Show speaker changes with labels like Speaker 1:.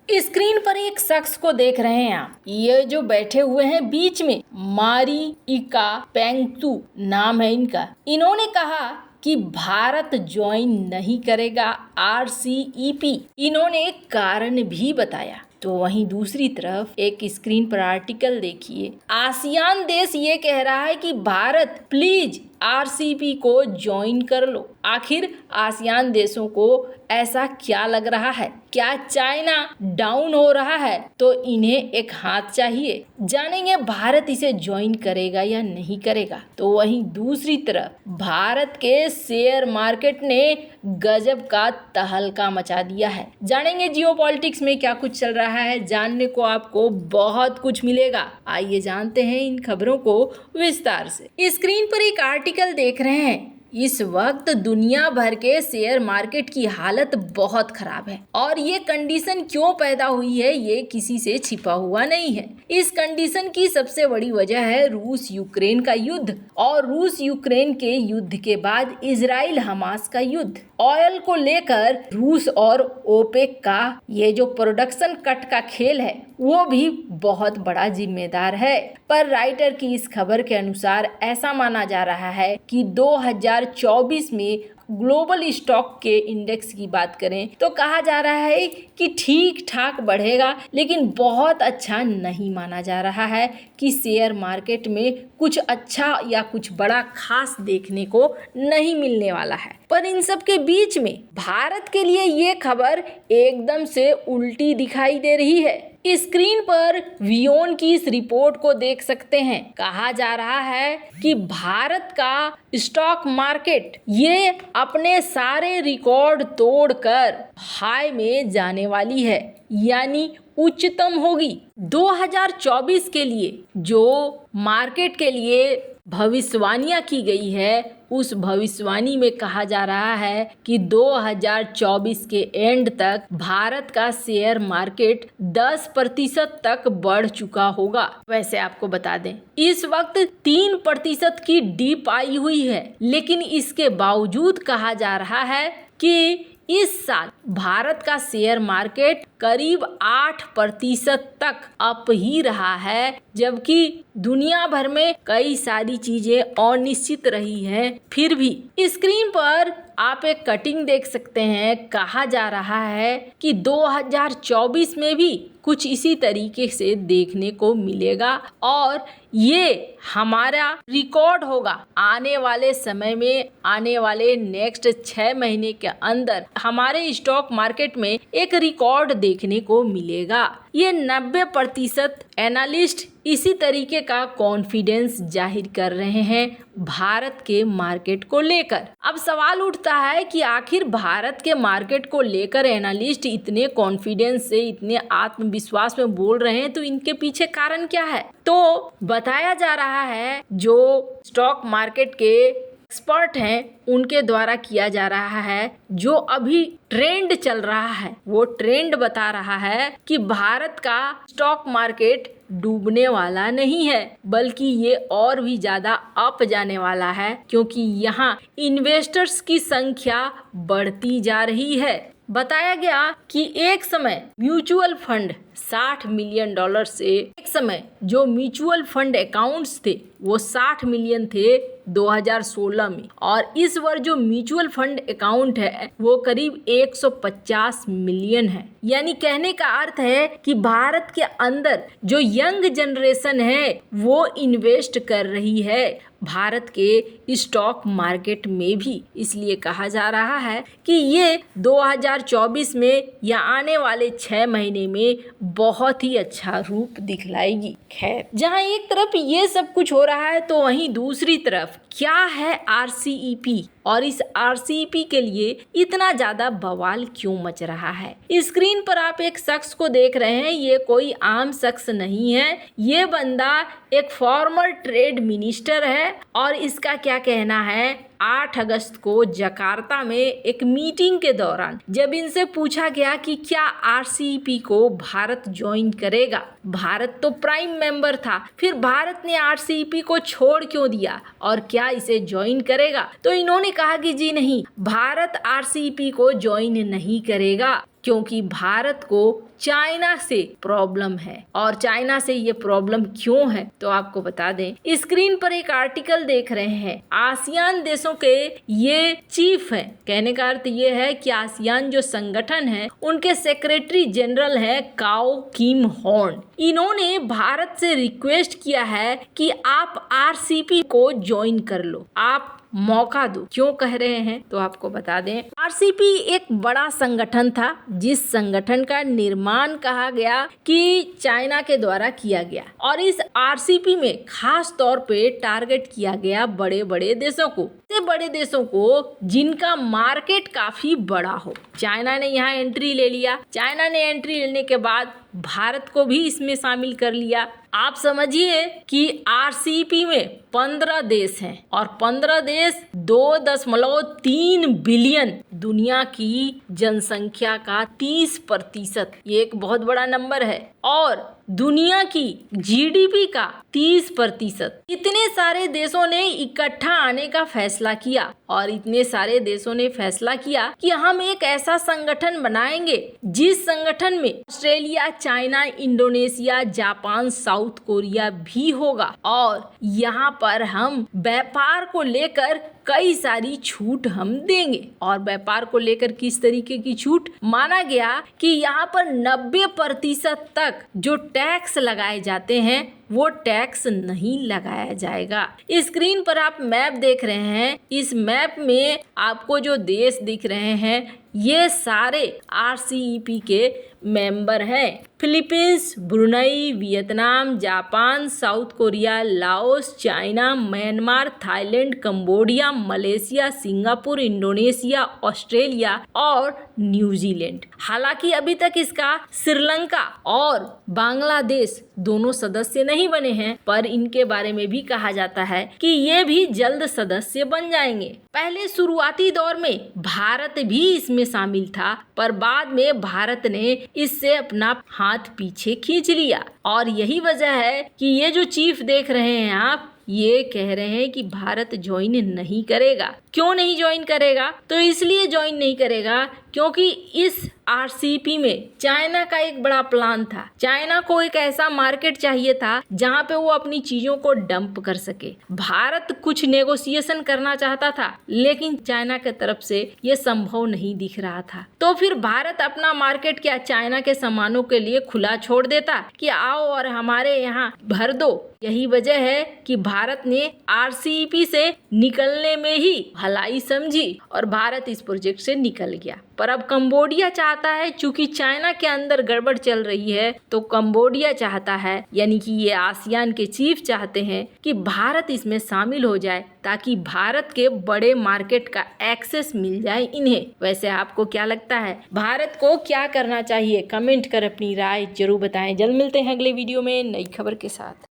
Speaker 1: Screen पर एक शख्स को देख रहे हैं आप। ये जो बैठे हुए हैं बीच में, मारी इका पेंगतू नाम है इनका। इन्होंने कहा कि भारत ज्वाइन नहीं करेगा RCEP। इन्होंने एक कारण भी बताया। तो वहीं दूसरी तरफ एक स्क्रीन पर आर्टिकल देखिए, आसियान देश ये कह रहा है कि भारत प्लीज RCEP को ज्वाइन कर लो। आखिर आसियान देशों को ऐसा क्या लग रहा है? क्या चाइना डाउन हो रहा है तो इन्हें एक हाथ चाहिए? जानेंगे भारत इसे ज्वाइन करेगा या नहीं करेगा। तो वहीं दूसरी तरफ भारत के शेयर मार्केट ने गजब का तहलका मचा दिया है। जानेंगे जियोपॉलिटिक्स में क्या कुछ चल रहा है। जानने को आपको बहुत कुछ मिलेगा। आइए जानते हैं इन खबरों को विस्तार से। स्क्रीन पर एक आर्टिकल देख रहे हैं। इस वक्त दुनिया भर के शेयर मार्केट की हालत बहुत खराब है और ये कंडीशन क्यों पैदा हुई है ये किसी से छिपा हुआ नहीं है। इस कंडीशन की सबसे बड़ी वजह है रूस यूक्रेन का युद्ध और रूस यूक्रेन के युद्ध के बाद इजराइल हमास का युद्ध। ऑयल को लेकर रूस और ओपेक का ये जो प्रोडक्शन कट का खेल है वो भी बहुत बड़ा जिम्मेदार है। पर राइटर की इस खबर के अनुसार ऐसा माना जा रहा है कि 2024 में ग्लोबल स्टॉक के इंडेक्स की बात करें तो कहा जा रहा है कि ठीक ठाक बढ़ेगा, लेकिन बहुत अच्छा नहीं माना जा रहा है कि शेयर मार्केट में कुछ अच्छा या कुछ बड़ा खास देखने को नहीं मिलने वाला है। पर इन सब के बीच में भारत के लिए ये खबर एकदम से उल्टी दिखाई दे रही है। स्क्रीन पर वियोन की इस रिपोर्ट को देख सकते हैं। कहा जा रहा है कि भारत का स्टॉक मार्केट ये अपने सारे रिकॉर्ड तोड़कर हाई में जाने वाली है, यानी उच्चतम होगी। 2024 के लिए जो मार्केट के लिए भविष्यवाणियां की गई है उस भविष्यवाणी में कहा जा रहा है कि 2024 के एंड तक भारत का शेयर मार्केट 10% तक बढ़ चुका होगा। वैसे आपको बता दें इस वक्त 3% की डिप आई हुई है, लेकिन इसके बावजूद कहा जा रहा है कि इस साल भारत का शेयर मार्केट करीब 8% तक अप ही रहा है, जबकि दुनिया भर में कई सारी चीजें अनिश्चित रही हैं। फिर भी स्क्रीन पर आप एक कटिंग देख सकते हैं। कहा जा रहा है कि 2024 में भी कुछ इसी तरीके से देखने को मिलेगा और ये हमारा रिकॉर्ड होगा। आने वाले समय में, आने वाले नेक्स्ट 6 महीने के अंदर हमारे स्टॉक मार्केट में एक रिकॉर्ड देखने को मिलेगा। ये 90% एनालिस्ट इसी तरीके का कॉन्फिडेंस जाहिर कर रहे हैं भारत के मार्केट को लेकर। अब सवाल उठता है कि आखिर भारत के मार्केट को लेकर एनालिस्ट इतने कॉन्फिडेंस से, इतने आत्मविश्वास में बोल रहे हैं, तो इनके पीछे कारण क्या है? तो बताया जा रहा है जो स्टॉक मार्केट के एक्सपर्ट हैं उनके द्वारा किया जा रहा है, जो अभी ट्रेंड चल रहा है वो ट्रेंड बता रहा है कि भारत का स्टॉक मार्केट डूबने वाला नहीं है, बल्कि ये और भी ज्यादा अप जाने वाला है, क्योंकि यहाँ इन्वेस्टर्स की संख्या बढ़ती जा रही है। बताया गया कि एक समय म्यूचुअल फंड $60 मिलियन से, एक समय जो म्यूचुअल फंड अकाउंट्स थे वो 60 मिलियन थे 2016 में, और इस वर्ष जो म्यूचुअल फंड अकाउंट है वो करीब 150 मिलियन है। यानी कहने का अर्थ है कि भारत के अंदर जो यंग जनरेशन है वो इन्वेस्ट कर रही है भारत के स्टॉक मार्केट में भी। इसलिए कहा जा रहा है कि ये 2024 में या आने वाले 6 महीने में बहुत ही अच्छा रूप दिखलाएगी। खैर, जहां एक तरफ ये सब कुछ हो रहा है तो वहीं दूसरी तरफ क्या है RCEP और इस RCEP के लिए इतना ज्यादा बवाल क्यों मच रहा है। स्क्रीन पर आप एक शख्स को देख रहे हैं। ये कोई आम शख्स नहीं है, ये बंदा एक फॉर्मर ट्रेड मिनिस्टर है और इसका क्या कहना है 8 अगस्त को जकार्ता में एक मीटिंग के दौरान जब इनसे पूछा गया कि क्या RCEP को भारत ज्वाइन करेगा, भारत तो प्राइम मेंबर था, फिर भारत ने RCEP को छोड़ क्यों दिया और क्या इसे ज्वाइन करेगा, तो इन्होंने कहा कि जी नहीं, भारत RCEP को ज्वाइन नहीं करेगा, क्योंकि भारत को चाइना से प्रॉब्लम है। और चाइना से ये प्रॉब्लम क्यों है तो आपको बता दें, स्क्रीन पर एक आर्टिकल देख रहे हैं। आसियान देशों के ये चीफ हैं, कहने का अर्थ ये है कि आसियान जो संगठन है उनके सेक्रेटरी जनरल हैं काओ किम हॉर्न। इन्होंने भारत से रिक्वेस्ट किया है कि आप आरसीपी को ज्वाइन कर लो, आप मौका दो। क्यों कह रहे हैं तो आपको बता दें, आरसीपी एक बड़ा संगठन था जिस संगठन का निर्माण कहा गया कि चाइना के द्वारा किया गया, और इस आरसीपी में खास तौर पे टारगेट किया गया बड़े बड़े देशों को, ऐसे बड़े देशों को जिनका मार्केट काफी बड़ा हो। चाइना ने यहाँ एंट्री ले लिया। चाइना ने एंट्री लेने के बाद भारत को भी इसमें शामिल कर लिया। आप समझिए कि आरसीपी में 15 देश हैं और 15 देश 2.3 बिलियन, दुनिया की जनसंख्या का 30%, ये एक बहुत बड़ा नंबर है, और दुनिया की जीडीपी का 30%। इतने सारे देशों ने इकट्ठा आने का फैसला किया और इतने सारे देशों ने फैसला किया कि हम एक ऐसा संगठन बनाएंगे जिस संगठन में Australia, China, Indonesia, Japan, south Korea भी होगा, और यहाँ पर हम व्यापार को लेकर कई सारी छूट हम देंगे। और व्यापार को लेकर किस तरीके की छूट? माना गया कि यहाँ पर 90% तक जो टैक्स लगाए जाते हैं वो टैक्स नहीं लगाया जाएगा। स्क्रीन पर आप मैप देख रहे हैं, इस मैप में आपको जो देश दिख रहे हैं ये सारे आरसीईपी के मेंबर हैं। Philippines, Brunei, Vietnam, Japan, south Korea, Laos, China, Myanmar, Thailand, Cambodia, Malaysia, Singapore, Indonesia, Australia और न्यूजीलैंड। हालांकि अभी तक इसका श्रीलंका और बांग्लादेश दोनों सदस्य नहीं बने हैं, पर इनके बारे में भी कहा जाता है कि ये भी जल्द सदस्य बन जाएंगे। पहले शुरुआती दौर में भारत भी इसमें शामिल था, पर बाद में भारत ने इससे अपना हाथ पीछे खींच लिया, और यही वजह है कि ये जो चीफ देख रहे हैं आप, ये कह रहे हैं कि भारत ज्वाइन नहीं करेगा। क्यों नहीं ज्वाइन करेगा? तो इसलिए ज्वाइन नहीं करेगा क्योंकि इस आरसीपी में चाइना का एक बड़ा प्लान था। चाइना को एक ऐसा मार्केट चाहिए था जहां पे वो अपनी चीजों को डंप कर सके। भारत कुछ नेगोशिएशन करना चाहता था, लेकिन चाइना के तरफ से ये संभव नहीं दिख रहा था। तो फिर भारत अपना मार्केट क्या चाइना के सामानों के लिए खुला छोड़ देता कि आओ और हमारे यहाँ भर दो। यही वजह है कि भारत ने आरसीईपी से निकलने में ही भलाई समझी और भारत इस प्रोजेक्ट से निकल गया। पर अब कंबोडिया चाहता है, चूंकि चाइना के अंदर गड़बड़ चल रही है, तो कंबोडिया चाहता है, यानी कि ये आसियान के चीफ चाहते हैं कि भारत इसमें शामिल हो जाए ताकि भारत के बड़े मार्केट का एक्सेस मिल जाए इन्हें। वैसे आपको क्या लगता है, भारत को क्या करना चाहिए? कमेंट कर अपनी राय जरूर बताएं। जल्द मिलते हैं अगले वीडियो में नई खबर के साथ।